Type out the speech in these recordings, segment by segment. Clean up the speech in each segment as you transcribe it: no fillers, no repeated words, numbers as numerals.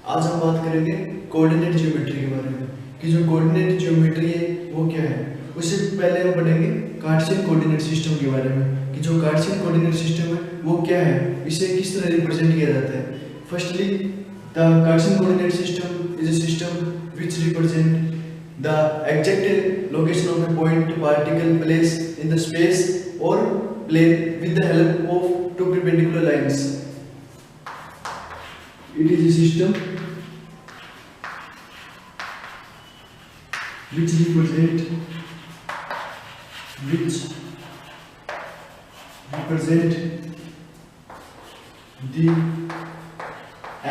आज हम बात करेंगे कोऑर्डिनेट ज्योमेट्री के बारे में कि जो कोऑर्डिनेट ज्योमेट्री है वो क्या है। उससे पहले हम पढ़ेंगे कार्टेशियन कोऑर्डिनेट सिस्टम के बारे में कि जो कार्टेशियन कोऑर्डिनेट सिस्टम है वो क्या है, इसे किस तरह रिप्रेजेंट किया जाता है। Firstly the Cartesian coordinate system is a system which represent the exact location of a point particle placed in the space or plane with the help of two perpendicular lines. It is a system which represent the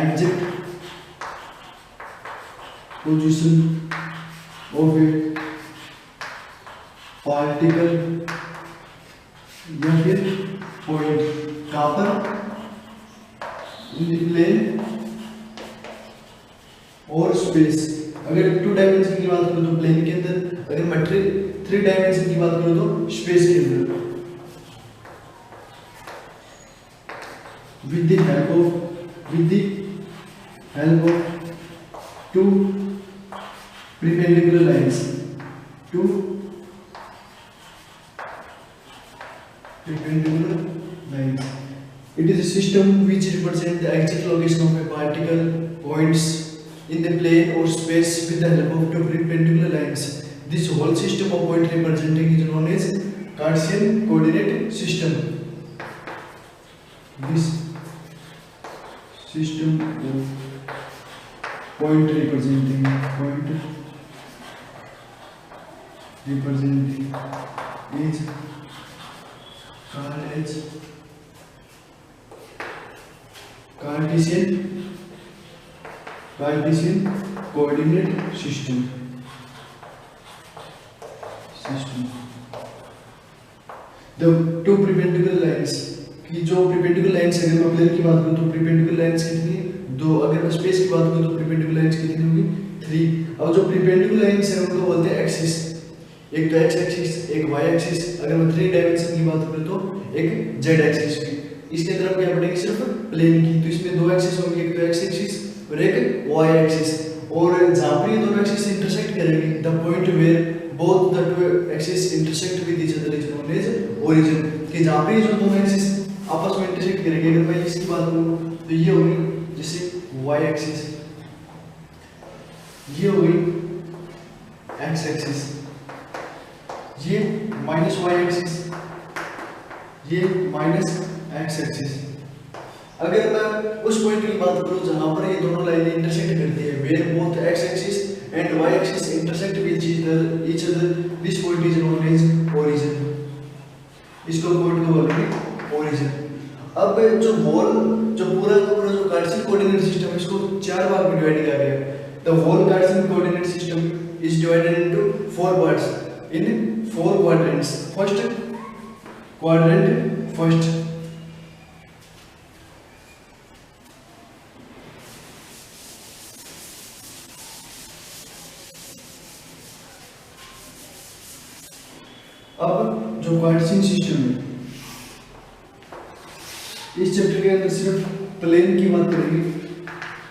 exact position of a particle या फिर point कहाँ पर, in the plane और space. अगर 2 dimension की बात करूँ तो प्लेन के अंदर, अगर मैं 3 डायमेंशन की बात करूँ तो स्पेस के अंदर। with the help of two perpendicular lines, it is a system which represents the exact location of a particle points in the plane or space with the help of two perpendicular lines. This whole system of point representing is known as Cartesian coordinate system. This system of point representing is called as Cartesian coordinate system. The two perpendicular lines कि जो perpendicular lines है, अगर मैं plane की बात करूँ तो perpendicular lines कितनी है? 2। अगर मैं स्पेस की बात करूँ तो perpendicular lines कितनी होगी? 3। अब जो perpendicular lines है उनको बोलते हैं एक्सिस। एक तो x एक्सिस, एक y एक्सिस। अगर मैं 3 डायमेंशन की बात करूँ तो एक z एक्सिस की। इसके अंदर हम क्या पढ़ेंगे? सिर्फ प्लेन की। तो इसमें 2 एक्सिस होंगे, एक तो x एक्सिस और एक y एक्सिस। और जहाँ पर ये दोनों एक्सिस इंटरसेक्ट करेंगे, the point where both the two axis intersect with each other is known as origin. कि जहाँ पे जो दोनों एक्सिस आपस में इंटरसेक्ट करेंगे, अगर मैं इसकी बात करूँ तो ये होगी जैसे y एक्सिस, ये होगी x एक्सिस, ये माइनस y एक्सिस, ये माइनस x एक्सिस। अगर मैं उस पॉइंट की बात करूँ जहाँ पर ये दोनों लाइनें इंटरसेक्ट करती है, where both x axis and y axis intersect with each other, this point is known as origin. इसको पॉइंट को बोलेंगे ओरिजिन। अब जो पूरा का पूरा जो कार्टेशियन कोऑर्डिनेट सिस्टम है, इसको 4 भाग में डिवाइड किया गया है। The whole Cartesian coordinate system is divided into 4 parts in 4 quadrants. First quadrant, first अब जो कार्टेशियन सिस्टम है, इस चैप्टर के अंदर सिर्फ प्लेन की बात करेंगे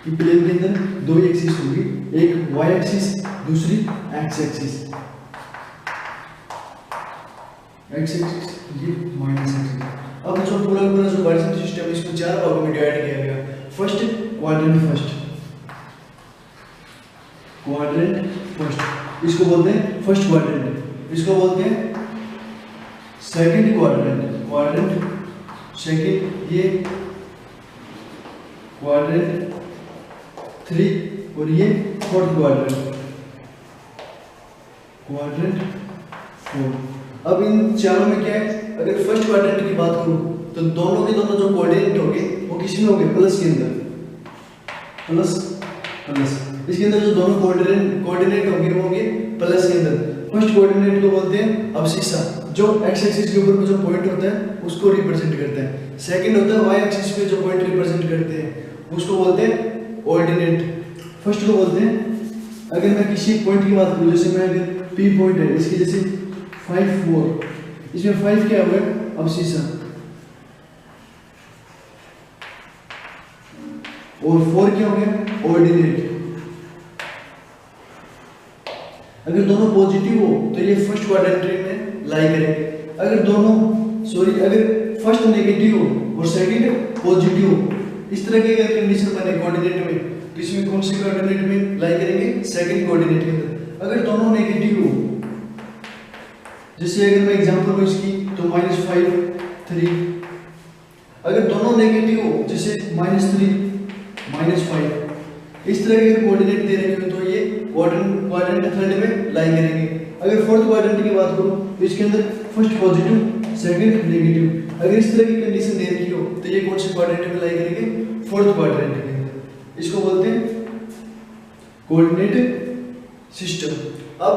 कि प्लेन के अंदर 2 एक्सिस होगी, एक y एक्सिस, दूसरी x एक्सिस। x एक्सिस, ये माइनस एक्सिस। अब जो पूरा जो कार्टेशियन सिस्टम है, इसको 4 भागों में डिवाइड किया गया। फर्स्ट क्वाड्रेंट, इसको बोलते हैं फर्स्ट क्वाड्रेंट। इसको बोलते हैं सेकंड क्वाड्रेंट, सेकंड, ये क्वाड्रेंट 3 और ये फोर्थ क्वाड्रेंट 4। अब इन चारों में क्या है? अगर फर्स्ट क्वाड्रेंट की बात करूं तो दोनों के दोनों जो कोऑर्डिनेट होंगे वो किस में होंगे? प्लस के अंदर, प्लस। इसके अंदर जो दोनों कोऑर्डिनेट होंगे वो होंगे प्लस के अंदर। फर्स्ट कोऑर्डिनेट को बोलते हैं अब्सिस्सा, जो x एक्सिस के ऊपर जो पॉइंट होता है उसको रिप्रेजेंट करता है। सेकंड होता है y एक्सिस पे जो पॉइंट रिप्रेजेंट करते हैं उसको बोलते हैं ऑर्डिनेट। फर्स्ट को बोलते हैं, अगर मैं किसी पॉइंट की बात करूं, जैसे मैं अगर P पॉइंट है, इसकी जैसे 5 4, इसमें 5 क्या हुआ है? अब्सिस्सा। और 4 क्या हो गया ऑर्डिनेट। अगर दोनों पॉजिटिव हो तो ये फर्स्ट क्वाड्रेंट में लाई करेंगे। अगर फर्स्ट नेगेटिव हो और सेकंड पॉजिटिव हो, इस तरह की अगर कंडीशन बने कोऑर्डिनेट में, तो इसमें कौन से कोऑर्डिनेट में लाई करेंगे सेकंड कोऑर्डिनेट के अंदर। अगर दोनों नेगेटिव हो, जैसे अगर मैं एग्जांपल दूं इसकी तो -5 3, अगर दोनों नेगेटिव हो जैसे -3 -5, इस तरह के कोऑर्डिनेट दे रखे हो तो ये क्वाड्रेंट थर्ड में लाई करेंगे। अगर फोर्थ क्वाड्रेंट की बात करूं तो इसके अंदर फर्स्ट पॉजिटिव सेकंड नेगेटिव, अगर इस तरह की कंडीशन दे रखी हो तो ये कौन से क्वाड्रेंट में लाई करेंगे फोर्थ क्वाड्रेंट के अंदर। इसको बोलते हैं कोऑर्डिनेट सिस्टम। अब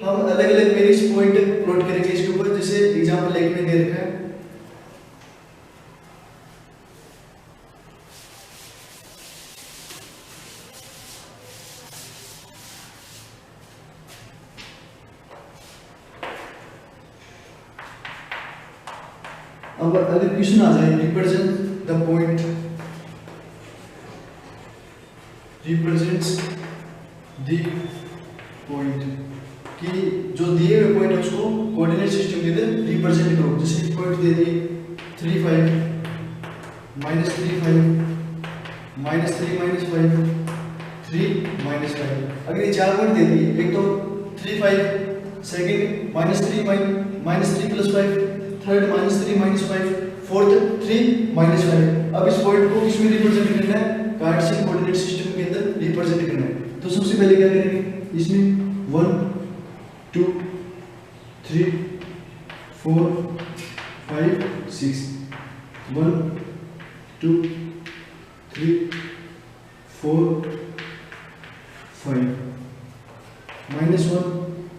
हम अलग अलग वेरियस पॉइंट प्लॉट करेंगे इसके ऊपर, जैसे एग्जांपल एक में दे रखा है अब अगर क्वेश्चन आ जाए represent the point, represents the point, कि जो दिए हुए पॉइंट है उसको कोऑर्डिनेट सिस्टम के अंदर रिप्रेजेंट करो। जैसे पॉइंट दे दिए 3 5 -3 5 -3 -5 3 -5, अगर ये चार पॉइंट दे दिए, एक तो 3 5, सेकंड -3 + 5, थर्ड -3 -5, फोर्थ 3 -5। अब इस पॉइंट को किसमें रिप्रेजेंट करना है कार्टेशियन कोऑर्डिनेट सिस्टम के अंदर रिप्रेजेंट करना है। तो सबसे पहले क्या करेंगे इसमें 1 2 3 4 5 6 1 2 3 4 5 -1,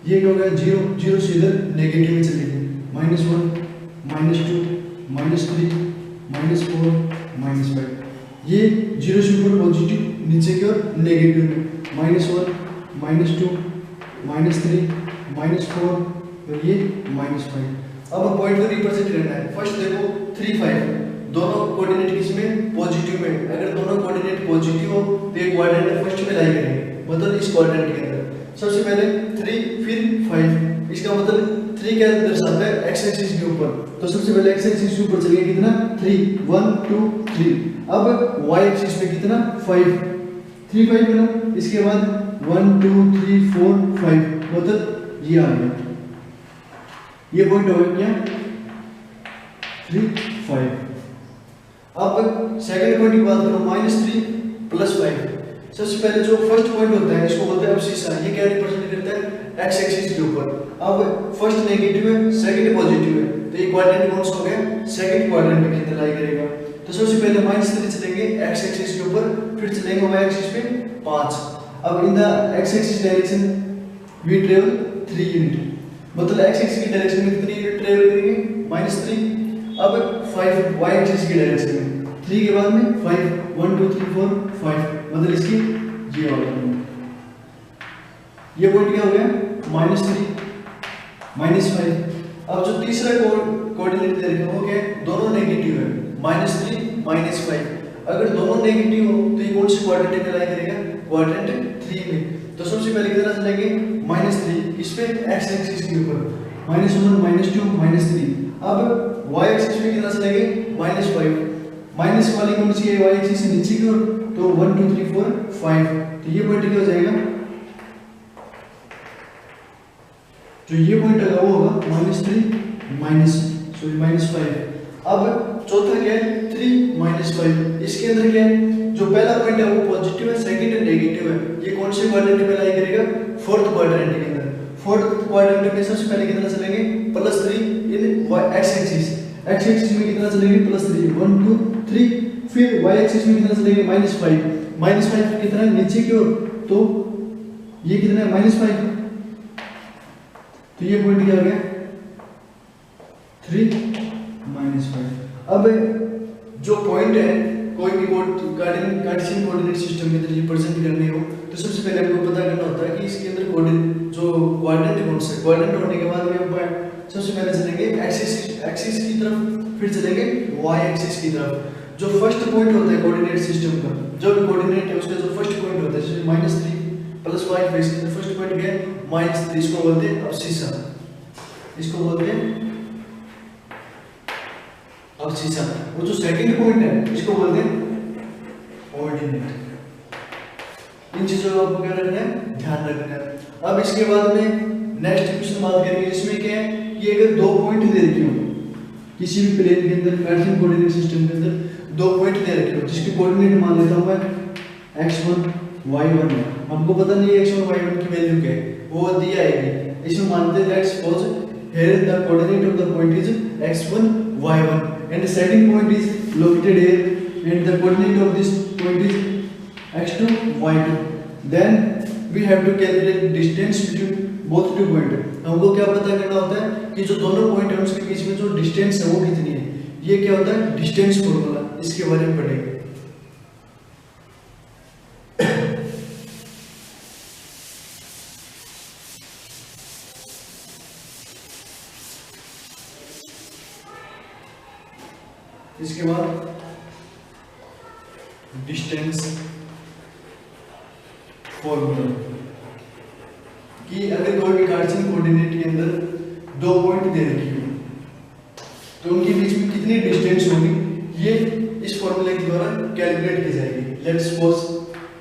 ये क्या होगा 0 0 से इधर नेगेटिव में चलेंगे, -1 -2 -3 -4 -5, ये 0 से ऊपर पॉजिटिव, नीचे की ओर नेगेटिव में -1 -2 -3 -4 और ये -5। अब पॉइंट को रिप्रेजेंट करना है। फर्स्ट देखो 3 5, दोनों कोऑर्डिनेट किसमें पॉजिटिव में, अगर दोनों कोऑर्डिनेट पॉजिटिव हो तो एक क्वाड्रेंट फर्स्ट में लाई करेंगे, मतलब इस क्वाड्रेंट के अंदर सबसे पहले 3 फिर 5, इसका मतलब 3 क्या दर्शाता है एक्स एक्सिस के ऊपर, तो सबसे पहले एक्स एक्सिस के ऊपर चलेगा कितना 3 1 2 3, अब वाई एक्सिस पे कितना 5 3 5 बना, इसके बाद 1 2 3 4 5, मतलब ये आ गया, ये पॉइंट हो गया 3 5। अब सेकंड पॉइंट की बात करो -3 + 5, सबसे पहले जो फर्स्ट पॉइंट होता है इसको बोलते हैं अब्सिसा, ये क्या रिप्रेजेंट करता है एक्स एक्सिस के ऊपर। अब फर्स्ट नेगेटिव है सेकंड पॉजिटिव है, तो ये क्वाड्रेंट कौन सा हो गया सेकंड क्वाड्रेंट के अंदर लाई करेगा। तो सबसे पहले -3 चलेंगे एक्स एक्सिस के ऊपर, फिर चलेंगे वाई एक्सिस पे 5। अब in the X axis direction we travel 3 unit, मतलब एक्स एक्सिस की डायरेक्शन में कितनी यूनिट ट्रेवल करेंगे -3। अब 5 वाई एक्सिस की डायरेक्शन में 3 के बाद में 5 1 2 3 4 5, मतलब इसकी ये हो गया, ये पॉइंट क्या हो गया -3 -5। अब जो तीसरा कोऑर्डिनेट दे रखा है वो क्या है, दोनों नेगेटिव है -3 -5, अगर दोनों नेगेटिव हो तो ये कौन से क्वाड्रेंट में लाई करेगा क्वाड्रेंट 3 में। तो सबसे पहले कितना चलेंगे -3, इस पे एक्स एक्सिस के ऊपर -1 -2 -3, अब वाई एक्सिस पे कितना चलेंगे -5, माइनस वाली कौन सी है वाई एक्सिस से नीचे की ओर, तो 1 2 3 4 5, तो ये पॉइंट क्या हो जाएगा, जो ये पॉइंट लगा वो होगा -3 -5। अब चौथा क्या है 3 -5, इसके अंदर क्या है, जो पहला पॉइंट है वो पॉजिटिव है सेकंड नेगेटिव है, ये कौन से क्वाड्रेंट में लाई करेगा फोर्थ क्वाड्रेंट के अंदर। फोर्थ क्वाड्रेंट में सबसे पहले कितना चलेंगे +3 इन एक्स एक्सिस, एक्स एक्सिस में कितना चलेंगे +3 1 2 3, फिर वाई एक्सिस में कितना चलेंगे -5 कितना है नीचे की ओर, तो ये कितना है -5, तो ये पॉइंट क्या हो गया 3 -5। अब जो पॉइंट है कोई भी कार्टेशियन कोऑर्डिनेट सिस्टम के अंदर रिप्रेजेंट करने हो तो सबसे पहले आपको पता करना होता है कि इसके अंदर कोऑर्डिनेट जो क्वाड्रेंट कौन सा, क्वाड्रेंट होने के बाद में सबसे पहले चलेंगे एक्सिस की तरफ, फिर चलेंगे y एक्सिस की तरफ। जो फर्स्ट पॉइंट होता है कोऑर्डिनेट सिस्टम का, जो भी कोऑर्डिनेट है उसका जो फर्स्ट पॉइंट होता है, जैसे -3 + 5 इसका फर्स्ट पॉइंट क्या है -3, इसको बोलते हैं अब्सिसा, इसको बोलते हैं अब्सिसा। वो जो सेकंड पॉइंट है इसको बोलते हैं ऑर्डिनेट। इन चीजों को आपको क्या रखना है, ध्यान रखना है। अब इसके बाद में नेक्स्ट क्वेश्चन बात करेंगे, जिसमें क्या है कि अगर दो पॉइंट दे रखे हो किसी भी प्लेन के अंदर, कार्टेशियन कोऑर्डिनेट सिस्टम के अंदर दो पॉइंट दे रखे हो जिसके कोऑर्डिनेट मान लेता हूं मैं x1 y1 है। हमको पता नहीं है x1 y1 की वैल्यू क्या है, वो दी आएगी। इसमें मानते हैं let's suppose here the coordinate of the point is x1 y1 and the second point is located here and the coordinate of this point is x2 y2, then we have to calculate distance between both two point। हमको क्या पता करना होता है कि जो दोनों point है उसके बीच में जो डिस्टेंस है वो कितनी है। ये क्या होता है डिस्टेंस फॉर्मूला, इसके बारे में पढ़ेंगे। इसके बाद डिस्टेंस फॉर्मूला कि अगर कोई भी कार्टेशियन कोऑर्डिनेट के अंदर दो पॉइंट दे रखी हो तो उनके बीच में कितनी डिस्टेंस होगी, ये इस फॉर्मूले के द्वारा कैलकुलेट की जाएगी। Let's suppose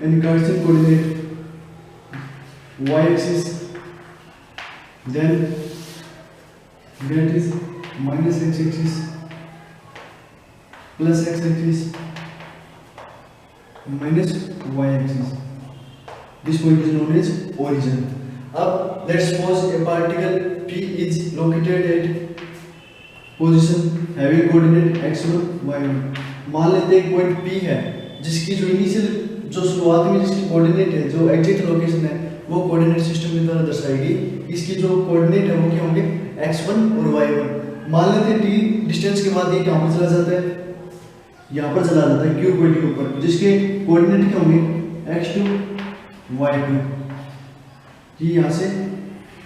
in Cartesian coordinate y axis then that is -x axis plus x axis minus y axis, this point is known as origin. अब let's suppose a particle p is located at position having coordinate x1 y1। मान लेते हैं एक point p है जिसकी जो initial जो शुरुआत में जिसकी कोऑर्डिनेट है, जो एग्जैक्ट लोकेशन है वो कोऑर्डिनेट सिस्टम के द्वारा दर्शाएगी। इसकी जो कोऑर्डिनेट है वो क्या होंगे x1 और y1। मान लेते हैं t डिस्टेंस के बाद ये कहां पर चला जाता है, यहाँ पर चला जाता है q पॉइंट के ऊपर, जिसके कोऑर्डिनेट क्या होंगे x2 y2। ये यहाँ से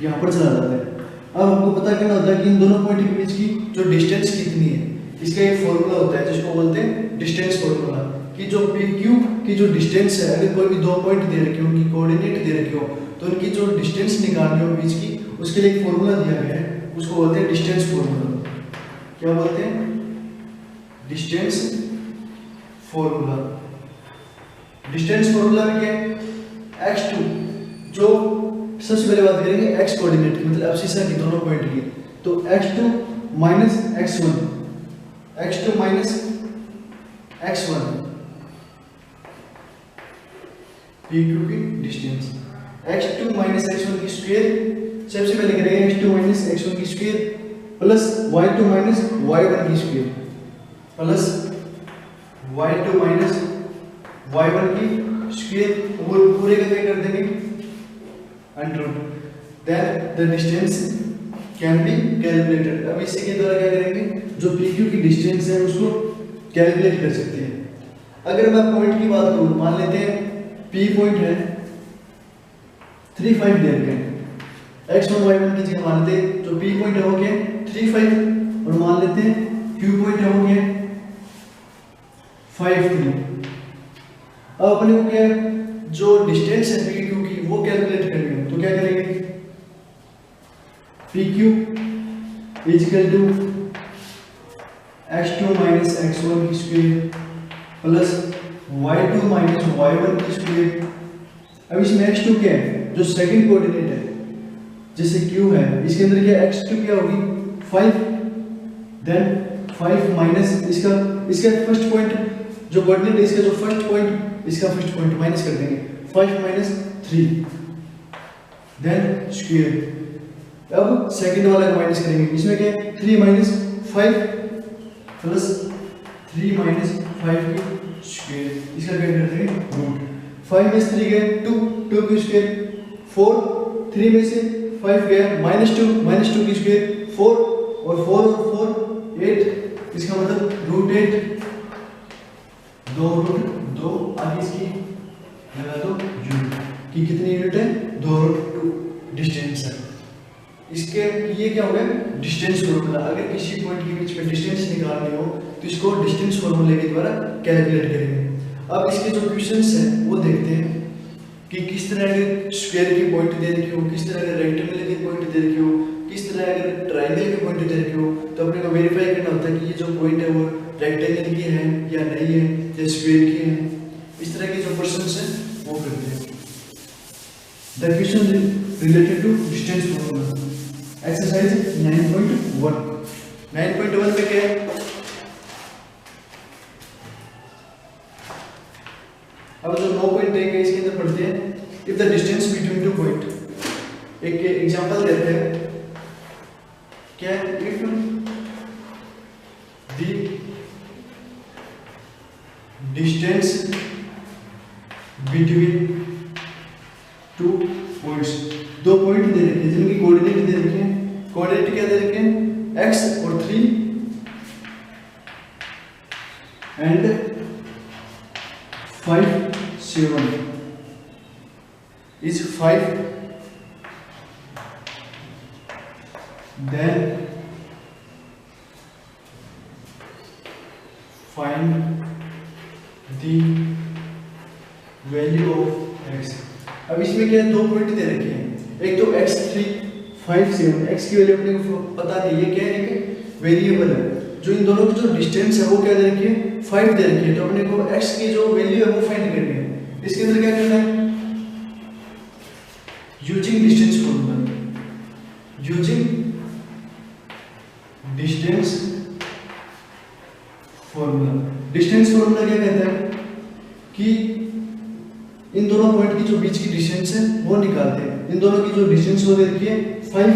यहाँ पर चला जाता है। अब हमको पता करना होता है कि इन दोनों पॉइंट के बीच की जो डिस्टेंस कितनी है। इसका एक फॉर्मूला होता है जिसको बोलते हैं डिस्टेंस फॉर्मूला, कि जो PQ की जो डिस्टेंस है, अगर कोई भी दो पॉइंट दे रखे हो, उनकी कोऑर्डिनेट दे रखे हो, तो उनकी जो डिस्टेंस निकालनी हो बीच की, उसके लिए एक फॉर्मूला दिया गया है, उसको बोलते हैं डिस्टेंस फॉर्मूला। क्या बोलते हैं डिस्टेंस फॉर्मूला। डिस्टेंस फॉर्मूला में क्या है x2, जो सबसे पहले बात करेंगे x कोऑर्डिनेट की, मतलब अब्सिसा की दोनों पॉइंट की, तो x2 minus x1, x2 minus x1 PQ की डिस्टेंस, x2 माइनस x1 की स्क्वायर सबसे पहले करेंगे x2 माइनस x1 की square plus y2 minus y1 की square plus y2 minus y1 की स्क्वायर, और पूरे का क्या कर देंगे under root, then the distance can be calculated. अब इसी के द्वारा क्या करेंगे, जो PQ की डिस्टेंस है उसको कैलकुलेट कर सकते हैं। अगर मैं पॉइंट की बात करूं, मान लेते हैं P पॉइंट है 3 5 दे रखे हैं, x1 y1 की जगह मान लेते हैं जो P पॉइंट है वो क्या है 3 5, और मान लेते हैं Q पॉइंट है वो क्या है 5 3। अब अपने को क्या है जो डिस्टेंस है PQ की वो कैलकुलेट करेंगे, तो क्या करेंगे PQ is equal to x2 minus x1 की square plus y2 minus y1 की स्क्वायर। अब इसमें x2 क्या है, जो सेकंड कोऑर्डिनेट है जैसे q है, इसके अंदर क्या x2 क्या होगी 5, देन 5 माइनस इसका फर्स्ट पॉइंट जो कोऑर्डिनेट है, इसका जो फर्स्ट पॉइंट, इसका फर्स्ट पॉइंट माइनस कर देंगे 5 माइनस 3, देन स्क्वायर। अब सेकंड वाला माइनस करेंगे, इसमें क्या है 3 माइनस 5 प्लस 3 माइनस 5 की स्क्वायर, इसका क्या कर देंगे रूट। 5 में से 3 गए 2, 2 की स्क्वायर 4, 3 में से 5 गया -2 की स्क्वायर 4, और 4 और 4 8, इसका मतलब √8, 2 आगे इसकी लगा दो यूनिट की कितनी यूनिट है 2 √2 डिस्टेंस है। इसके ये क्या हो गया डिस्टेंस फॉर्मूला। अगर किसी पॉइंट के बीच में डिस्टेंस निकालनी हो तो इसको डिस्टेंस फॉर्मूले के द्वारा कैलकुलेट करेंगे। अब इसके जो क्वेश्चंस हैं वो देखते हैं कि किस तरह के स्क्वायर की पॉइंट दे रखी हो, किस तरह के रेक्टेंगल की पॉइंट दे रखी हो, किस तरह अगर ट्रायंगल की पॉइंट दे रखी हो, तो अपने को वेरीफाई करना होता है कि ये जो पॉइंट है वो रेक्टेंगल की है या नहीं है या स्क्वायर की है। इस तरह के जो क्वेश्चंस हैं वो करते हैं। The question related to distance formula, exercise 9.1। 9.1 में क्या है, अब जो 9.1 है इसके अंदर पढ़ते हैं if the distance between two point. एक एग्जांपल देते हैं, क्या है, if the distance between two points, दो पॉइंट दे रखे हैं जिनकी कोऑर्डिनेट दे रखे हैं। कोऑर्डिनेट क्या दे रखे हैं, x और 3 and 5 7 is 5, then find the value of x। अब इसमें क्या है, दो पॉइंट दे रखे हैं, एक तो x 3 5 7, x की वैल्यू अपने को पता नहीं है, क्या है कि वेरिएबल है। जो इन दोनों की जो डिस्टेंस है वो क्या दे रखी है, 5 दे रखी है, तो अपने को x की जो वैल्यू है वो फाइंड करनी है। इसके अंदर क्या करना है, using distance formula, using distance formula. Distance formula क्या कहता है कि इन दोनों पॉइंट की जो बीच की डिस्टेंस है वो निकालते हैं। इन दोनों की जो डिस्टेंस हो रखी है 5,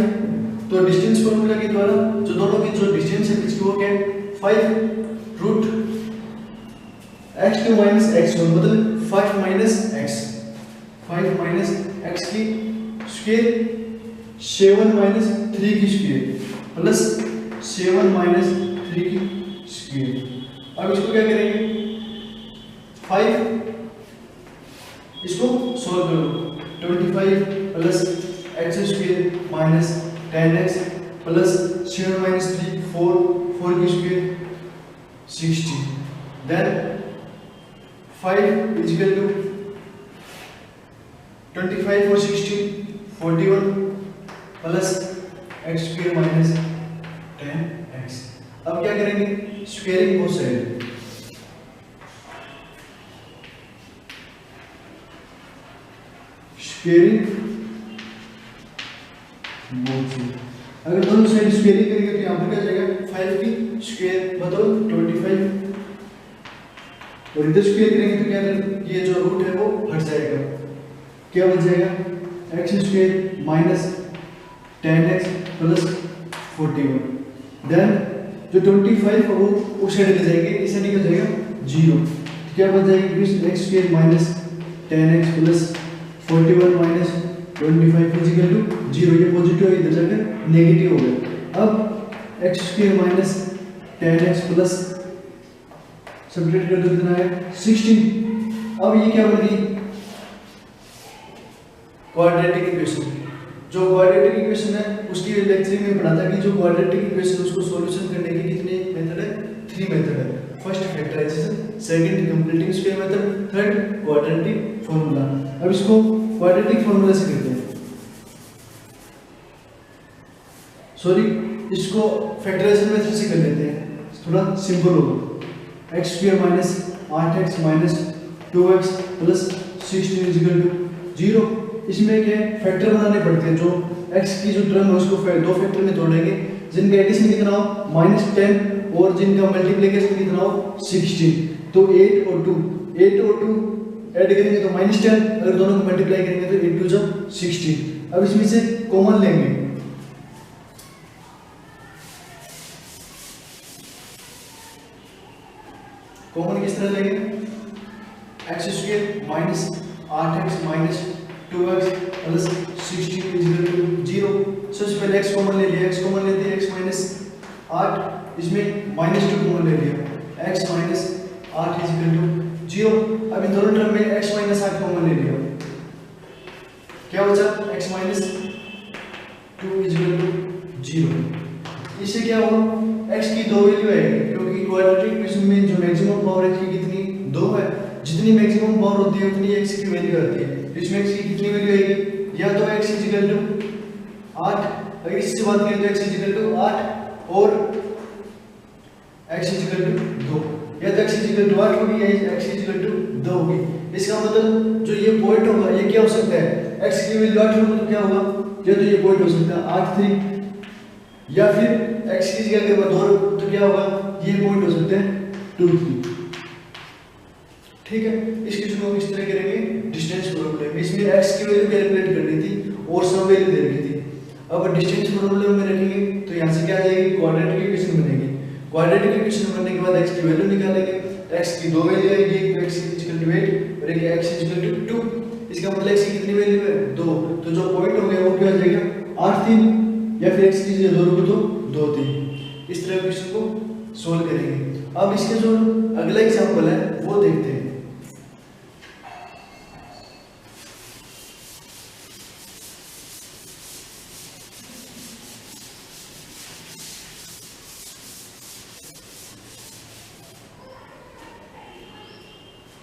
तो डिस्टेंस फॉर्मूला के द्वारा जो दोनों की जो डिस्टेंस है बीच की वो क्या है, 5 रूट x2 माइनस x1, मतलब 5 माइनस x, 5 माइनस x की स्क्वायर, 7 माइनस 3 की स्क्वायर प्लस 7 माइनस 3 की स्क्वायर। अब इसको क्या करेंगे, 5 इसको सोल्व करो, 25 plus x square minus 10x plus 7 minus 3 4 की square 60, then 5 is equal to 25 और 60 41 plus x square minus 10x। अब क्या करेंगे, squaring both side, squaring both side. अगर दोनों साइड स्क्वायरिंग करेंगे तो यहाँ पर क्या जाएगा, 5 की स्क्वायर बताओ 25, और इधर स्क्वायर करेंगे तो क्या, ये जो रूट है वो हट जाएगा, क्या बच जाएगा, x square minus 10x plus 41, then जो 25 है वो उस साइड ले जाएंगे, इस साइड निकल जाएगा 0, तो क्या बच जाएगा, x square minus 10x plus 41 minus 25 equal to 0। ये पॉजिटिव है, इधर जाकर नेगेटिव हो गया। अब x square minus 10x plus subtract कर दो, कितना है 16। अब ये क्या बन गई, क्वाड्रेटिक इक्वेशन। जो क्वाड्रेटिक इक्वेशन है उसकी लेक्चर में पढ़ा था कि जो क्वाड्रेटिक इक्वेशन उसको सॉल्यूशन करने के कितने मेथड है, 3 मेथड है। First factorization, second completing square method, third quadratic formula. अब इसको क्वाड्रेटिक फार्मूला से करते हैं, सॉरी इसको फैक्टराइजेशन मेथड से कर लेते हैं, थोड़ा सिंपल होगा। x square minus 8x minus 2x plus 16 is equal to 0। इसमें क्या फैक्टर बनाने पड़ते हैं, जो x की जो टर्म है उसको दो फैक्टर में तोड़ेंगे, जिनका एडिशन कितना हो -10 और जिनका मल्टीप्लिकेशन कितना हो 16। तो 8 और 2 ऐड करेंगे तो -10, अगर दोनों को मल्टीप्लाई करेंगे तो 8 2 जा 16। अब इसमें से कॉमन लेंगे, कॉमन किस तरह लेंगे, x square minus 8x minus 2x plus 16 is equal to 0। सबसे पहले x कॉमन ले लिया, x कॉमन लेते हैं, x माइनस 8, इसमें -2 कॉमन ले लिया, x minus 8 is equal to 0। अब इन दोनों टर्म में x माइनस 8 कॉमन ले लिया, क्या बचा, x minus 2 is equal to 0। कितनी 2 है। जितनी मैक्सिमम पावर होती है उतनी x की वैल्यू आती है। इसमें x की कितनी वैल्यू आएगी, या तो x इक्वल टू 8, अगर इससे बात करें तो x इक्वल टू 8 और x इक्वल टू 2, या तो x इक्वल टू 8 होगी या x इक्वल टू 2 होगी। इसका मतलब जो ये पॉइंट होगा ये क्या हो सकता है, x की वैल्यू 8 होगी तो क्या होगा, या तो ये पॉइंट हो सकता है 8 3, या फिर x की जगह अगर 2 तो क्या होगा, ये पॉइंट हो सकता है 2 3। ठीक है, इस क्वेश्चन को हम इस तरह करेंगे डिस्टेंस प्रॉब्लम। इसमें x की वैल्यू कैलकुलेट करनी थी और सब वैल्यू दे रखी थी। अब डिस्टेंस प्रॉब्लम में रखेंगे तो यहाँ से क्या आ जाएगी, क्वाड्रेटिक इक्वेशन बनेगी। क्वाड्रेटिक इक्वेशन बनने के बाद x की वैल्यू निकालेंगे, x की 2 वैल्यू आएगी, एक तो x इक्वल टू 8 और एक x इक्वल टू 2। इसका मतलब x की कितनी वैल्यू है 2, तो जो पॉइंट हो गया वो क्या आ जाएगा 8 3, या फिर x की जगह 2 रखो तो 2 3। इस तरह क्वेश्चन को सोल्व करेंगे। अब इसके जो अगला एग्जांपल है वो देखते हैं।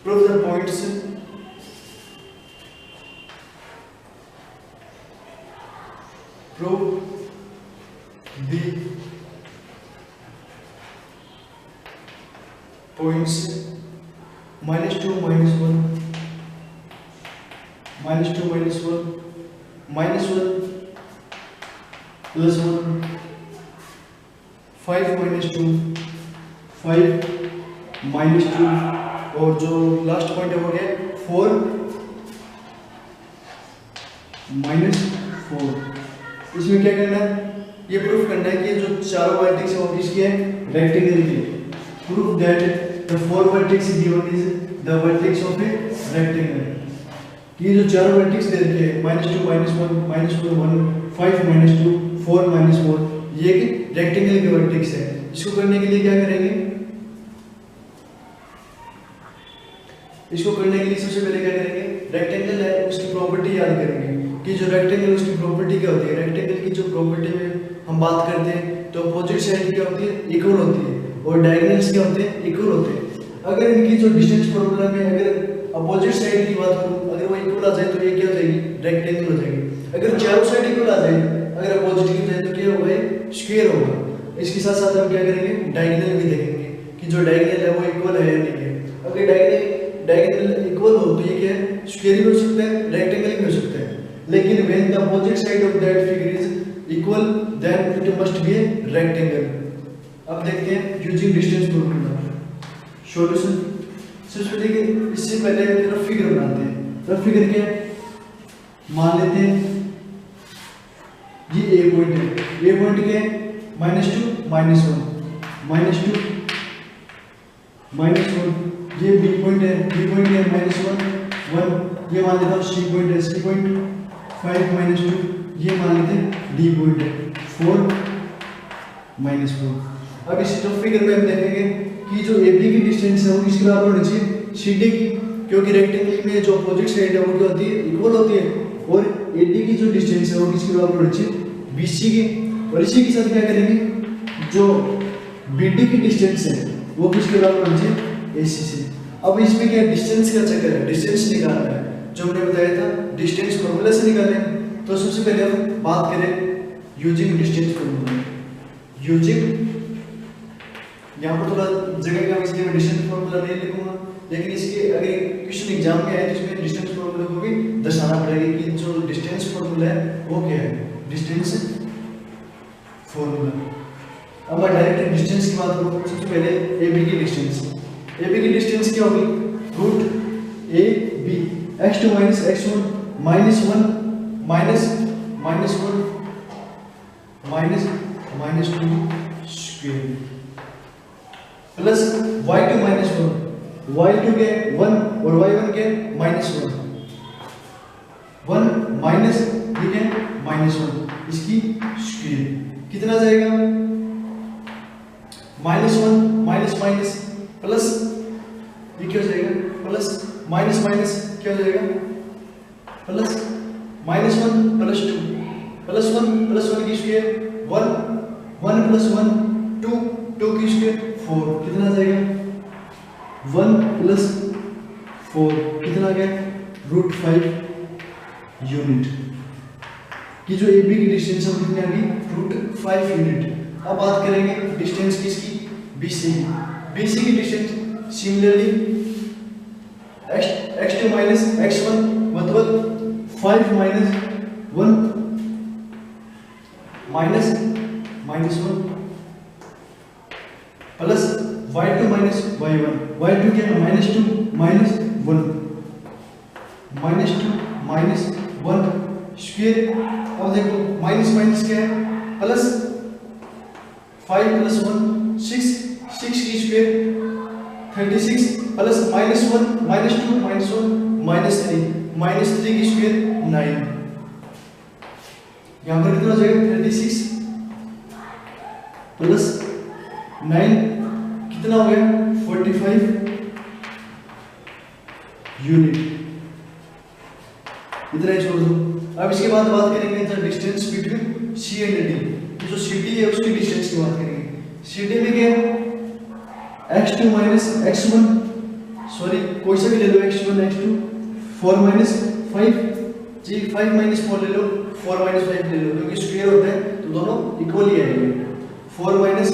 Prove the points prove the points -2 -1 -2 -1 -1 +1 5 -2 5 -2 और जो लास्ट पॉइंट है वो क्या है 4 -4। इसमें क्या करना है, ये प्रूफ करना है कि जो चारों वर्टेक्स है वो किसके हैं, रेक्टेंगल के। Proof that the 4 vertex given is the vertex of a rectangle. ये जो चारों वर्टेक्स दे रखे हैं -2 -1 -1 5 -2 4 -4, ये एक रेक्टेंगल के वर्टेक्स है। इसको करने के लिए क्या करेंगे, इसको करने के लिए सबसे पहले क्या करेंगे, रेक्टेंगल है उसकी प्रॉपर्टी याद करेंगे कि जो रेक्टेंगल उसकी प्रॉपर्टी क्या होती है। रेक्टेंगल की जो प्रॉपर्टी में हम बात करते हैं तो अपोजिट साइड क्या होती है, इक्वल होती है, और डायगोनल्स क्या होते हैं, इक्वल होते हैं। अगर इनकी जो डिस्टेंस प्रॉब्लम है, अगर अपोजिट साइड की बात करूं, अगर वो इक्वल आ जाए तो ये क्या हो जाएगी, रेक्टेंगल हो जाएगी। अगर चारों साइड इक्वल आ जाए, अगर अपोजिट की जाए तो क्या होगा, स्क्वायर होगा। इसके साथ साथ हम क्या करेंगे, डायगोनल भी देखेंगे कि जो डायगोनल है वो इक्वल है या नहीं है। अगर डायगोनल इक्वल हो तो ये क्या है, स्क्वायर भी हो सकता है, रेक्टेंगल भी हो सकता है। लेकिन when the opposite side of that figure is equal then it must be a rectangle. अब देखते हैं यूजिंग डिस्टेंस फॉर्मूला सॉल्यूशन। सबसे पहले इससे पहले रफ फिगर बनाते हैं। रफ फिगर क्या है, मान लेते हैं ये ए पॉइंट है, ए पॉइंट क्या है -2 -1 -2 -1, ये बी पॉइंट है, बी पॉइंट है -1 1, ये मान लेता हूँ सी पॉइंट है, सी पॉइंट 5 -2, ये मान लेते हैं डी पॉइंट है 4 -4। अब इस जो फिगर में हम देखेंगे कि जो ए बी की डिस्टेंस है वो किसके बराबर होनी चाहिए, सी डी की, क्योंकि रेक्टेंगल में जो अपोजिट साइड है वो क्या होती है, इक्वल होती है। और ए डी की जो डिस्टेंस है वो किसके बराबर होनी चाहिए, बी सी की। और इसी के साथ क्या करेंगे, जो बी डी की डिस्टेंस है वो किसके बराबर होनी चाहिए, ए सी से। अब इसमें क्या डिस्टेंस का चक्कर है, डिस्टेंस निकालना है, जो हमने बताया था डिस्टेंस फॉर्मूला से निकालेंगे। तो सबसे पहले हम बात करें यूजिंग डिस्टेंस फॉर्मूला। यूजिंग यहाँ पर थोड़ा जगह का इसलिए मैं डिस्टेंस फॉर्मूला नहीं लिखूंगा, लेकिन इसके अगर क्वेश्चन एग्जाम में आए तो इसमें डिस्टेंस फॉर्मूला को भी दर्शाना पड़ेगा कि जो डिस्टेंस फॉर्मूला है वो क्या है, डिस्टेंस फॉर्मूला। अब मैं डायरेक्ट डिस्टेंस की बात करूँ, सबसे पहले ए बी की डिस्टेंस। ए बी की डिस्टेंस क्या होगी, root A B x2 - x1 -1 -2 square plus y2 - 1, y2 के 1 और y1 के -1 1 माइनस ठीक है -1, इसकी स्क्वायर कितना जाएगा, -1 माइनस माइनस प्लस, ये क्या हो जाएगा, प्लस माइनस माइनस क्या हो जाएगा, प्लस -1 + 2 +1 + 1 की स्क्वायर 1 1 + 1 2 2 की स्क्वायर 4 कितना आ जाएगा 1 प्लस 4 कितना आ गया √5 यूनिट की जो ए बी की डिस्टेंस है वो कितनी आ गई √5 यूनिट। अब बात करेंगे डिस्टेंस किसकी बी सी की। बी सी की distance similarly x2 minus x1 मतलब 5 minus 1 minus -1 plus y2 minus y1 y2 क्या है -2 माइनस 1 -2 माइनस 1 स्क्वायर। अब देखो माइनस माइनस क्या है प्लस 5 प्लस 1 6 6 की स्क्वायर 36 प्लस -1 -2 -1 -3 की स्क्वायर 9। यहाँ पर कितना हो जाएगा 36 प्लस 9 कितना हो गया 45 यूनिट। इतना ही छोड़ दो। अब इसके बाद बात करेंगे the distance between C and D. जो सी डी है उसकी डिस्टेंस की बात करेंगे। सी डी में क्या है x2 माइनस x1 सॉरी कोई सा भी ले लो x1 x2 4 माइनस 5 जी 5 माइनस 4 ले लो 4 माइनस 5 ले लो क्योंकि स्क्वायर होता है तो दोनों इक्वल ही आएंगे। 4 माइनस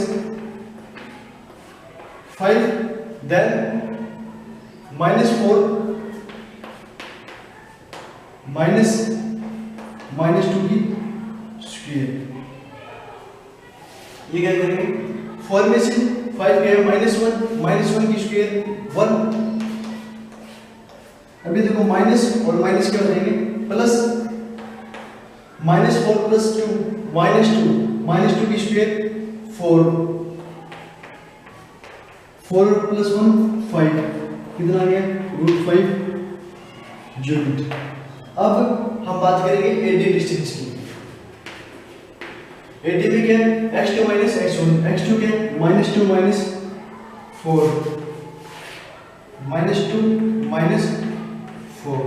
5 देन -4 -2 की स्क्वायर। ये क्या करेंगे 4 में से 5 गया -1 की स्क्वायर 1। अभी देखो माइनस और माइनस क्या हो जाएंगे प्लस -4 प्लस 2 -2 की स्क्वायर 4 4 प्लस 1 5 कितना आ गया √5 यूनिट। अब हम बात करेंगे एडी डिस्टेंस की। एडी में क्या है x2 माइनस x1 x2 क्या है -2 minus 4 -2 minus 4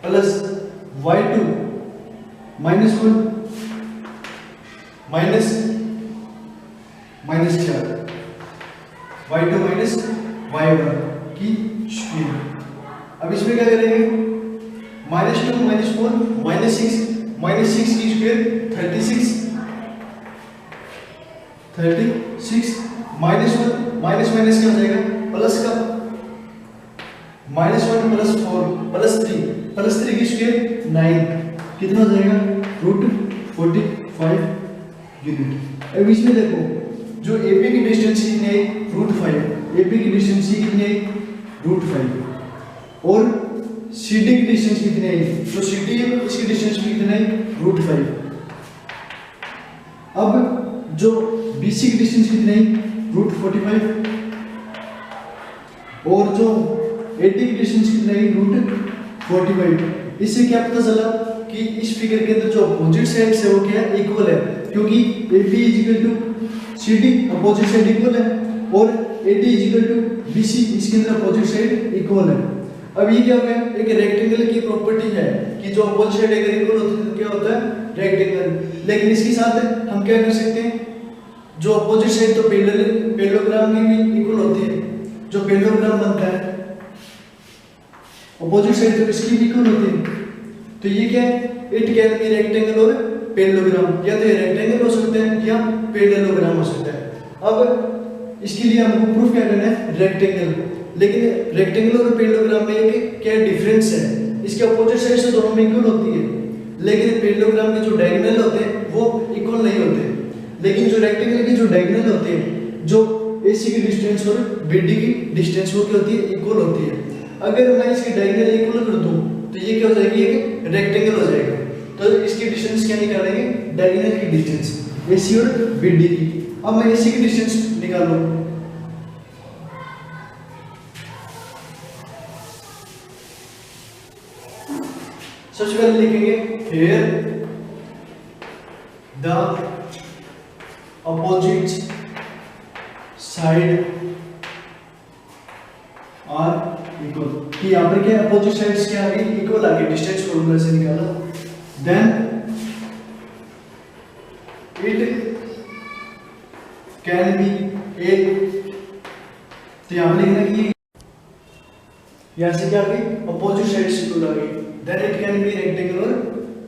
plus y2 -1 minus 4 y2 minus y1 की स्क्वायर। अब इसमें क्या करेंगे -2 -4 -6 की स्क्वायर 36 -1 माइनस क्या हो जाएगा प्लस का -1 प्लस 4 प्लस 3 की स्क्वायर 9 कितना हो जाएगा √45 यूनिट। अब इसमें देखो जो एपी की डिस्टेंस कितनी है √5 एपी की डिस्टेंस कितनी है √5 और CD की डिस्टेंस कितनी है जो CD है इसकी डिस्टेंस भी कितना है √5। अब जो BC की डिस्टेंस कितनी है √45 और जो AD की डिस्टेंस कितनी है √45। इससे क्या पता चला कि इस फिगर के अंदर जो अपोजिट साइड्स है वो क्या है इक्वल है क्योंकि AB CD opposite side equal है और AD BC इसके अंदर अपोजिट साइड इक्वल है। अब ये क्या हो गया एक रेक्टेंगल की प्रॉपर्टी है कि जो अपोजिट साइड अगर इक्वल होती है तो क्या होता है रेक्टेंगल। लेकिन इसके साथ हम क्या कर सकते हैं जो अपोजिट साइड तो पैरेललोग्राम की भी इक्वल होती है। जो पैरेललोग्राम बनता है अपोजिट साइड तो इसकी भी इक्वल होती है तो ये क्या है इट कैन बी रेक्टेंगल और पैरेललोग्राम। या तो ये रेक्टेंगल हो सकता है या पैरेललोग्राम हो सकता है। अब इसके लिए हमको प्रूफ क्या करना है रेक्टेंगल। लेकिन रेक्टेंगल और पैरेललोग्राम में एक क्या डिफरेंस है इसके अपोजिट साइड से दोनों में इक्वल होती है लेकिन पैरेललोग्राम के जो डायगोनल होते हैं वो इक्वल नहीं होते। लेकिन जो रेक्टेंगल के जो डायगोनल होते हैं जो AC की डिस्टेंस और BD की डिस्टेंस वो क्या होती है इक्वल होती है। अगर मैं इसकी डायगोनल इक्वल कर दूं तो ये क्या हो जाएगी एक रेक्टेंगल हो जाएगा। तो इसकी डिस्टेंस क्या निकालेंगे डायगोनल की डिस्टेंस AC और BD की। अब मैं AC की डिस्टेंस निकालूं सबसे पहले लिखेंगे here the opposite side are equal कि यहाँ पर क्या अपोजिट साइड्स क्या आ गई इक्वल आ गई डिस्टेंस फॉर्मूला से निकाला। देन इट कैन बी ए तो यहाँ पर लिखना कि यहाँ से क्या आ गई, अपोजिट साइड इक्वल आ गई। Then it can be rectangle और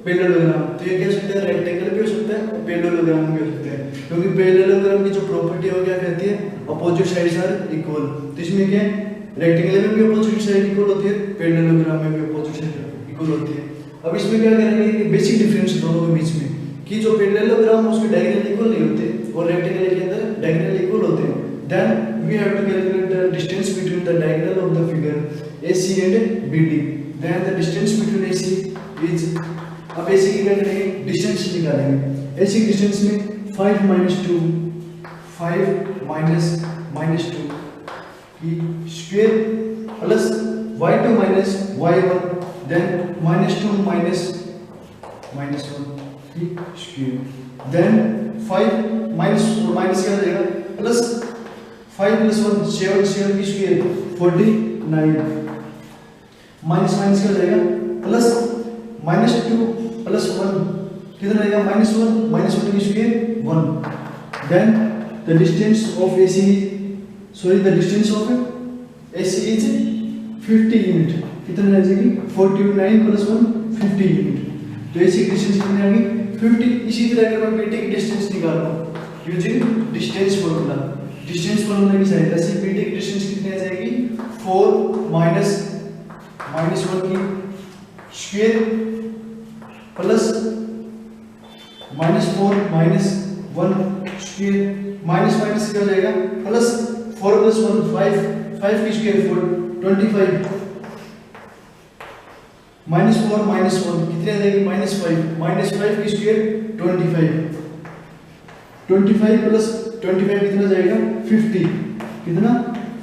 पैरेललोग्राम। तो ये क्या हो सकता है, रेक्टेंगल भी हो सकता है, पैरेललोग्राम भी हो सकता है, क्योंकि पैरेललोग्राम की जो प्रॉपर्टी है वो क्या कहती है, अपोजिट साइड्स आर इक्वल। तो इसमें क्या है, रेक्टेंगल में भी अपोजिट साइड इक्वल होती है, पैरेललोग्राम में भी अपोजिट साइड इक्वल होती है। अब इसमें क्या करेंगे, बेसिक डिफरेंस दोनों के बीच में कि जो पैरेललोग्राम उसके डायगोनल इक्वल नहीं होते और रेक्टेंगल के अंदर डायगोनल इक्वल होते हैं। Then we have to calculate the distance between the diagonal of the figure AC and BD। Then the distance between AC is, अब AC की क्या करेंगे, डिस्टेंस निकालेंगे। AC डिस्टेंस में 5 - 2 की square plus y2 minus y1 then -2 minus -1 की square. Then 5 minus क्या हो जाएगा, प्लस 5 + 1 7 की स्क्वायर 49 माइनस क्या हो जाएगा, प्लस -2 + 1 कितना रहेगा, -1 की square 1। Then the distance of AC is 50 unit, कितना रह जाएगी, 49 + 1 50 यूनिट। तो AC की डिस्टेंस कितनी आ गई, 50। इसी तरह अगर मैं BD की डिस्टेंस निकालूं यूजिंग डिस्टेंस फार्मूला की सहायता से BD की डिस्टेंस कितनी आ जाएगी, 4 माइनस 1 की square plus -4 minus 1 square minus क्या हो जाएगा, प्लस 4 + 1 5 की स्क्वायर 25 -4 - 1 कितनी आ जाएगी, -5 की स्क्वायर 25 प्लस 25 कितना जाएगा, 50 कितना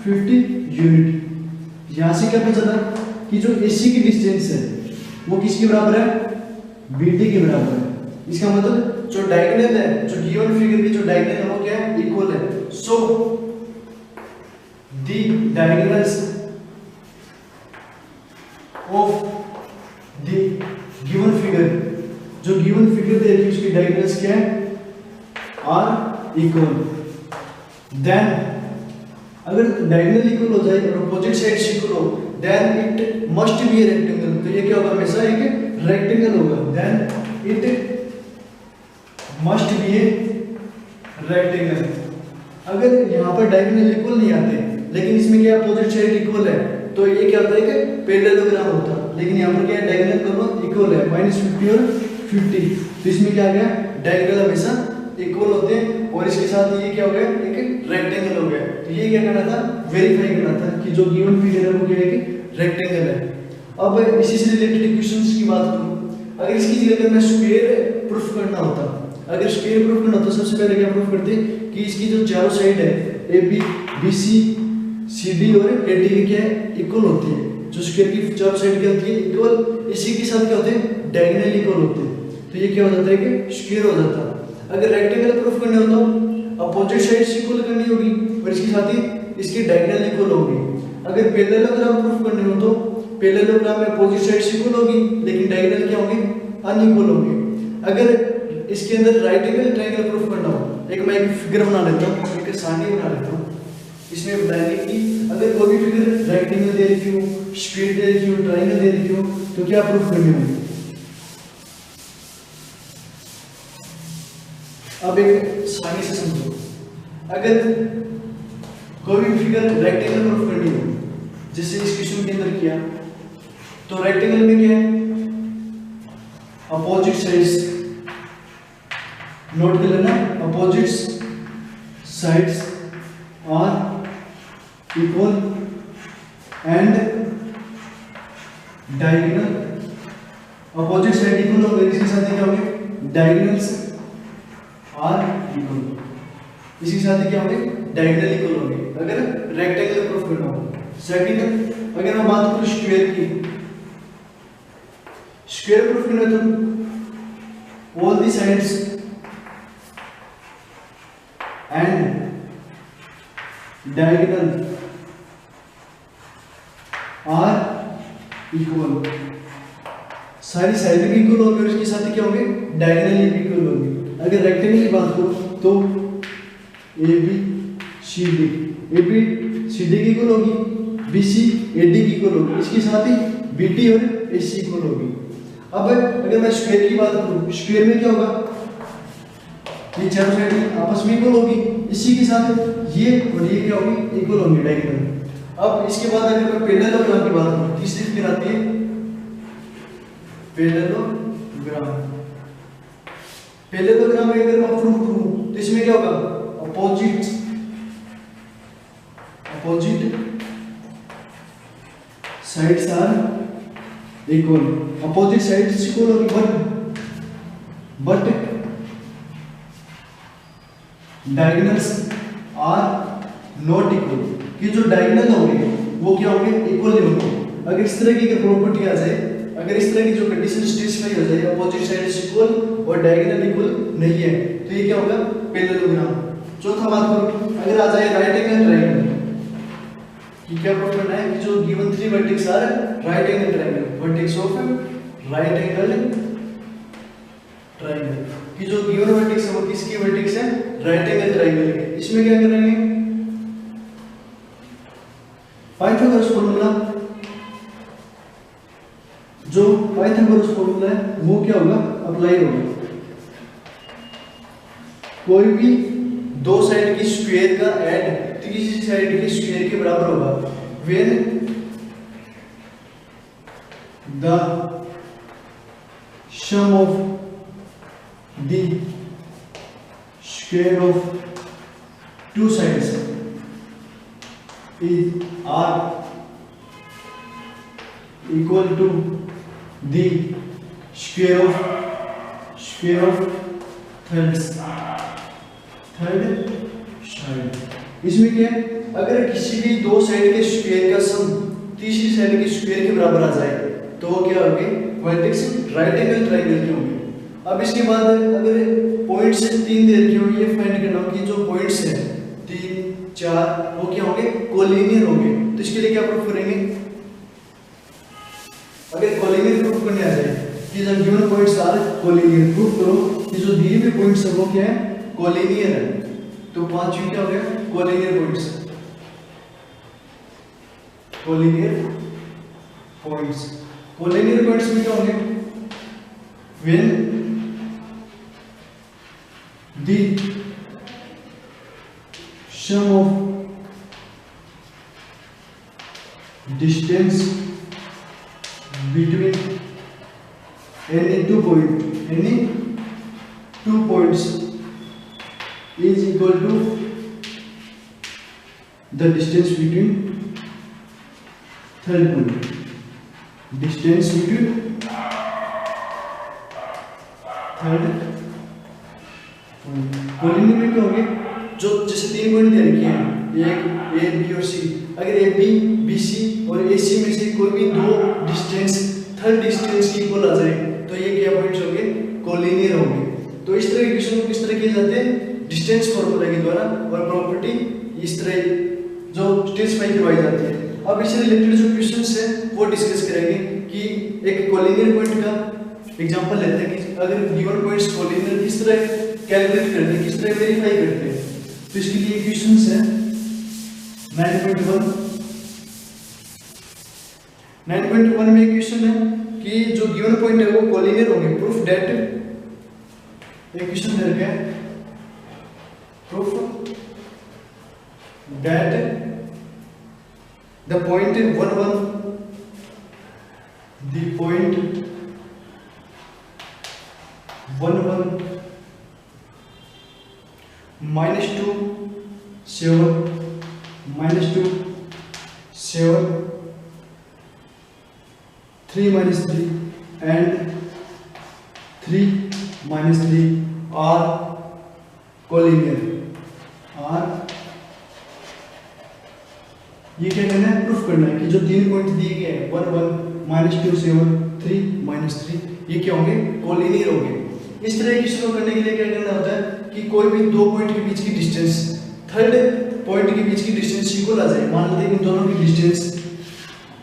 50 यूनिट। यहाँ से क्या पता चला कि जो AC की डिस्टेंस है वो किसके बराबर है, BD के बराबर है। इसका मतलब जो डायगोनल है, जो गिवन फिगर की जो डायगोनल है वो क्या है, इक्वल है। So the diagonals of the given figure, जो गिवन फिगर दे रही है उसकी डायगोनल्स क्या है, आर इक्वल। देन अगर डायगोनल इक्वल हो जाए और अपोजिट साइड्स इक्वल हो, then it must be a rectangle. तो ये क्या होगा, हमेशा एक रेक्टेंगल होगा। Then it must be a rectangle. अगर यहाँ पर डायगोनल इक्वल नहीं आते लेकिन इसमें क्या अपोजिट साइड इक्वल है, तो ये क्या होता है कि पैरेललोग्राम होता है। लेकिन यहाँ पर क्या है, डायगोनल दोनों इक्वल है, -50 और 50। तो इसमें क्या आ गया, डायगोनल हमेशा इक्वल होते हैं और इसके साथ ये क्या हो गया, एक रेक्टेंगल हो गया। तो ये क्या करना था, वेरीफाई करना था कि जो गिवन फिगर है वो क्या है, कि रेक्टेंगल है। अब इसी से रिलेटेड इक्वेशंस की बात करूं, अगर इसकी जगह मैं स्क्वायर प्रूफ करना होता, अगर स्क्वायर प्रूफ करना तो सबसे पहले क्या प्रूफ करते कि इसकी जो चारों साइड है AB BC CD और AD की क्या है, इक्वल होती है। जो स्क्वायर की चारों साइड क्या होती है, इक्वल। इसी के साथ क्या होते हैं, डायगोनल इक्वल होते हैं। तो ये क्या हो जाता है कि स्क्वायर हो जाता है। अगर रेक्टेंगल प्रूफ करना हो तो अपोजिट साइड्स इक्वल करनी होगी और इसके साथ ही इसकी डायगोनल इक्वल होगी। अगर पैरेललोग्राम प्रूफ करने हो तो पैरेललोग्राम में अपोजिट साइड्स इक्वल होगी लेकिन डायगोनल क्या होंगे, अनइक्वल होंगे। अगर इसके अंदर राइट एंगल ट्रायंगल प्रूफ करना हो, एक मैं एक फिगर बना लेता हूँ, एक सारणी बना लेता हूँ। इसमें बताएंगे कि अगर कोई भी फिगर राइट एंगल दे रखी हो, स्क्वायर दे रखी हो, ट्रायंगल दे रखी हो, तो क्या प्रूफ करनी होगी। अब एक सारणी से समझो, अगर कोई भी फिगर रेक्टेंगल प्रूफ करनी हो, जैसे इस क्वेश्चन के अंदर किया, तो रेक्टेंगल में क्या है, अपोजिट साइड्स नोट कर लेना, opposite sides are equal and diagonal, opposite side equal हो गए, इसके साथ क्या होंगे, डायगोनल्स आर इक्वल, इसके साथ क्या होंगे, डायगोनल इक्वल होंगे अगर रेक्टेंगल प्रूफ करना हो। सेकंड, अगर मैं बात करूं स्क्वायर की, स्क्वायर प्रूफ करना तो all the sides and diagonal are equal, सारी साइड भी इक्वल होंगे और इसके साथ क्या होंगे, डायगोनल भी इक्वल होंगे। अगर रेक्टेंगल की बात करो तो AB CD की इक्वल होगी, BC AD की इक्वल होगी, इसके साथ ही BD और AC इक्वल होगी। अब अगर मैं स्क्वायर की बात करूं, स्क्वायर में क्या होगा, ये चारों साइड आपस में इक्वल होगी, इसी के साथ ये और ये क्या होगी, इक्वल होंगे डायगोनल। अब इसके बाद अगर मैं पैरेललोग्राम की बात करूं, तीसरी फिगर आती है पैरेललोग्राम। पैरेललोग्राम में अगर मैं प्रूव करूं तो इसमें क्या होगा, opposite sides are equal, opposite sides equal होगी, but diagonals are not equal, कि जो डायगोनल होंगे वो क्या होंगे, इक्वल नहीं होंगे। अगर इस तरह की प्रॉपर्टी आ जाए, अगर इस तरह की जो कंडीशन स्टेटिस्फाई हो जाए, अपोजिट साइड्स इक्वल और डायगोनल इक्वल नहीं है, तो ये क्या होगा, पैरेललोग्राम। चौथा बात करो, अगर आ जाए राइट एंगल ट्रायंगल, कि क्या प्रूव करना है कि जो given 3 vertex are right angle triangle, vertex of right angle triangle, कि जो गिवन वर्टेक्स है वो किसकी वर्टेक्स है, राइट एंगल ट्रायंगल है। इसमें क्या करेंगे, पाइथागोरस फॉर्मूला, जो पाइथागोरस फॉर्मूला है वो क्या होगा, अप्लाई होगा। कोई भी दो साइड की स्क्वायर का ऐड तीसरी साइड के स्क्वायर के बराबर होगा, when the sum of the square of two sides are equal to the square of third side. इसमें क्या है, अगर किसी भी दो साइड के स्क्वायर का सम तीसरी साइड के स्क्वायर के बराबर आ जाए तो वो क्या होंगे, वर्टेक्स राइट एंगल ट्रायंगल के होंगे। अब इसके बाद अगर पॉइंट्स 3 दे रखे हो, ये फाइंड करना हो कि जो पॉइंट्स हैं 3 4 वो क्या होंगे, कोलिनियर होंगे। तो इसके लिए क्या प्रूफ करेंगे, अगर कोलिनियर प्रूफ करने आ जाए कि जो given points are collinear, proof करो कि जो दिए हुए पॉइंट्स है वो क्या है, कोलिनियर है। तो 5 क्या हो गया, कोलिनियर पॉइंट्स। कोलिनियर पॉइंट्स में क्या होंगे, when the sum of distance between any two points is equal to the distance between third point, distance between third collinear में क्या होंगे, जो जैसे 3 पॉइंट दे रखे हैं, एक ए बी और सी, अगर ए बी बी सी और ए सी में से कोई भी दो डिस्टेंस थर्ड डिस्टेंस की इक्वल आ जाए तो ये क्या पॉइंट्स होंगे, कोलिनियर होंगे। तो इस तरह के क्वेश्चन को किस तरह किए जाते हैं, डिस्टेंस फार्मूला के द्वारा, और प्रॉपर्टी इस तरह जो स्टेटिस्फाई करवाई जाती है। अब इससे रिलेटेड जो क्वेश्चंस हैं वो डिस्कस करेंगे कि एक कोलिनियर पॉइंट का एग्जांपल लेते हैं कि अगर गिवन पॉइंट्स कोलिनियर किस तरह कैलकुलेट करते हैं, किस तरह वेरीफाई करते हैं। तो इसके लिए क्वेश्चंस है 9.1 में क्वेश्चन है कि जो गिवन पॉइंट है वो कोलिनियर होंगे, प्रूफ दैट, एक क्वेश्चन दे रखा है, proof that the point 1 1 -2 7 -2 7 3 -3 and 3 -3 are collinear. ये क्या करना है, प्रूफ करना है कि जो 3 पॉइंट दिए गए हैं 1 1 -2 7 3 -3 ये क्या होंगे, कोलिनियर होंगे। इस तरह की शुरू करने के लिए क्या करना होता है कि कोई भी दो पॉइंट के बीच की डिस्टेंस थर्ड पॉइंट के बीच की डिस्टेंस इक्वल आ जाए। मान लेते हैं इन दोनों की डिस्टेंस,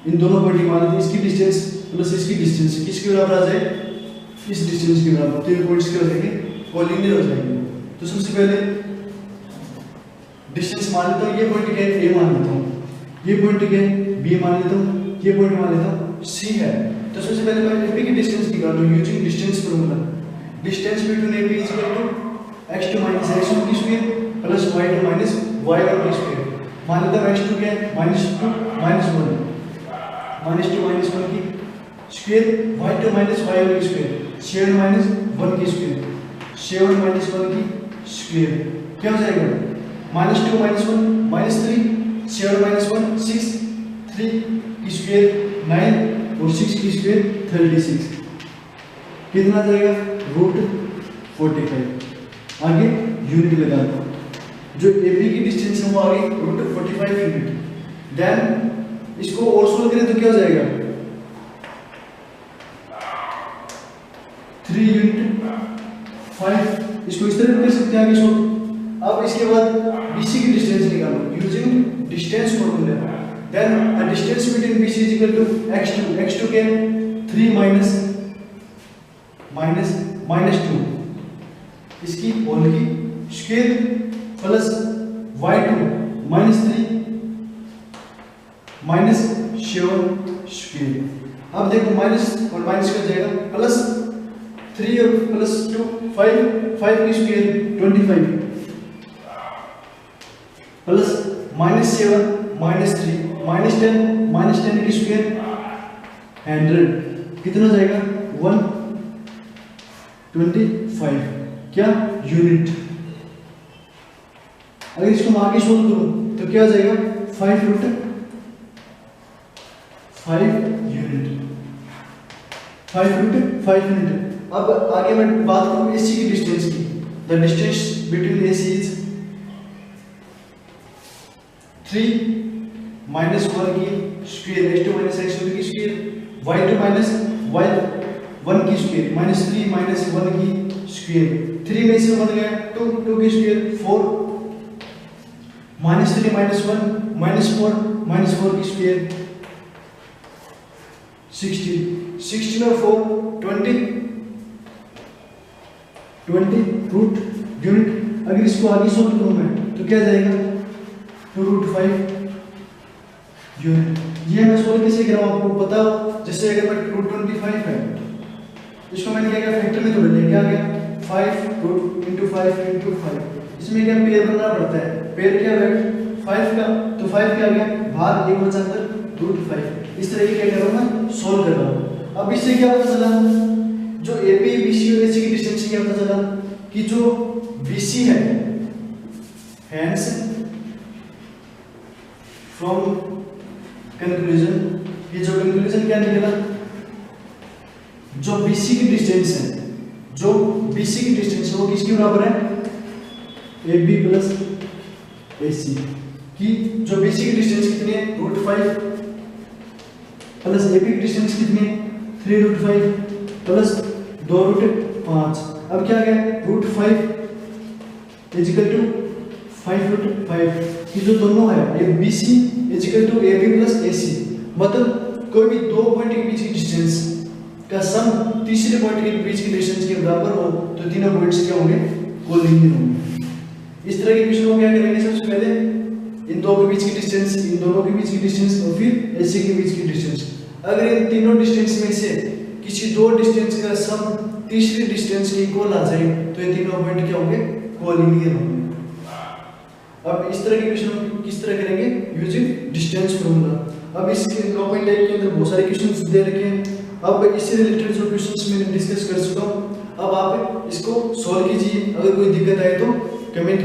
इन दोनों पॉइंट की मान लेते हैं इसकी डिस्टेंस प्लस इसकी डिस्टेंस किसके बराबर आ जाए, इस डिस्टेंस के बराबर, तो ये पॉइंट्स क्या हो जाएंगे, कोलिनियर हो जाएंगे। तो सबसे पहले डिस्टेंस मान लेता हूँ, ये पॉइंट क्या है, ए मान लेता हूँ, ये पॉइंट क्या है, बी मान लेता हूँ, ये पॉइंट मान लेता हूँ सी है। तो सबसे पहले मैं एपी की डिस्टेंस निकाल लूँ using distance formula. Distance between AP is equal to x2 minus x1 की square plus y2 minus y1 की स्क्वायर। मान लेता हूँ x2 क्या है -2 -1 -2 -1 की स्क्वायर y2 माइनस y1 की स्क्वायर 7 माइनस 1 की स्क्वायर 7 माइनस 1 की स्क्वायर क्या हो जाएगा -2 -1 -3 7 माइनस 1 6 3 की स्क्वायर 9 और 6 की स्क्वायर 36 कितना जाएगा √45। आगे यूनिट लगा दो जो एपी की डिस्टेंस है वो आ गई √45 यूनिट। देन इसको और सोल्व करें तो क्या हो जाएगा 3 यूनिट 5। इसको इस तरह कर सकते हैं आगे सोल्व। अब इसके बाद बीसी की डिस्टेंस निकालो using distance formula. Then the distance between BC is equal to x2 के 3 माइनस 2 इसकी होल की स्क्वायर प्लस y2 -3 -7 स्क्वायर। अब देखो माइनस और माइनस कर जाएगा प्लस 3 और प्लस 2 5 की स्क्वायर 25 प्लस -7 -3 -10 की स्क्वायर 100 कितना जाएगा 125 क्या यूनिट। अगर इसको मैं आगे सोल्व करूं तो क्या आ जाएगा 5 यूनिट 5 यूनिट। अब आगे मैं बात करूं एसी की डिस्टेंस की। The distance between AC is 3 -1 की स्क्वायर x2 माइनस x1 की स्क्वायर y2 माइनस y1 की स्क्वायर -3 -1 की स्क्वायर 3 में से 1 गया 2 की स्क्वायर 4 -3 -1 -4 की स्क्वायर 16 और 4 20 रूट यूनिट। अगर इसको आगे सोल्व करूं मैं तो क्या जाएगा 2√5 यूनिट। ये मैं सोल्व कैसे कर रहा हूं आपको पता हो। जैसे अगर मैं 225 है इसको मैंने क्या किया फैक्टर में तोड़ लिया क्या आ गया 5 × 5 × 5। इसमें क्या पेयर बनना पड़ता है पेयर क्या है 5 का तो 5 क्या आ गया बाहर एक बचा अंदर √5। इस तरह क्या कर रहा हूं मैं सोल्व कर रहा हूं। अब इससे क्या पता चला जो एपी बीसी और एसी की डिस्टेंस से क्या पता चला कि जो बीसी है हेंस फ्रॉम कंक्लूजन ये जो कंक्लूजन क्या निकला जो बीसी की डिस्टेंस है वो किसके बराबर है AB प्लस AC की। जो BC की डिस्टेंस कितनी है √5 प्लस AB की डिस्टेंस कितनी है 3√5 प्लस 2√5। अब क्या गया √5 इज इक्वल टू 5√5 की जो दोनों है BC is equal to AB plus AC। मतलब कोई भी दो पॉइंट के बीच की डिस्टेंस का सम तीसरे पॉइंट के बीच की डिस्टेंस के बराबर हो तो तीनों पॉइंट्स क्या होंगे कोलिनियर होंगे। इस तरह के क्वेश्चन को क्या करेंगे सबसे पहले इन दो के बीच की डिस्टेंस इन दोनों के बीच की डिस्टेंस और फिर ऐसे के बीच की डिस्टेंस। अगर इन तीनों डिस्टेंस में से किसी दो डिस्टेंस का सम तीसरी डिस्टेंस के इक्वल आ जाए तो ये तीनों पॉइंट क्या होंगे कोलिनियर होंगे। अब इस तरह के क्वेश्चन किस तरह करेंगे यूजिंग डिस्टेंस फॉर्मूला। अब इसके 9.1 के अंदर बहुत सारे क्वेश्चंस दे रखे हैं। अब इससे रिलेटेड जो क्वेश्चंस मैंने डिस्कस कर चुका हूं अब आप इसको सॉल्व कीजिए। अगर कोई दिक्कत आए तो कमेंट कीजिए।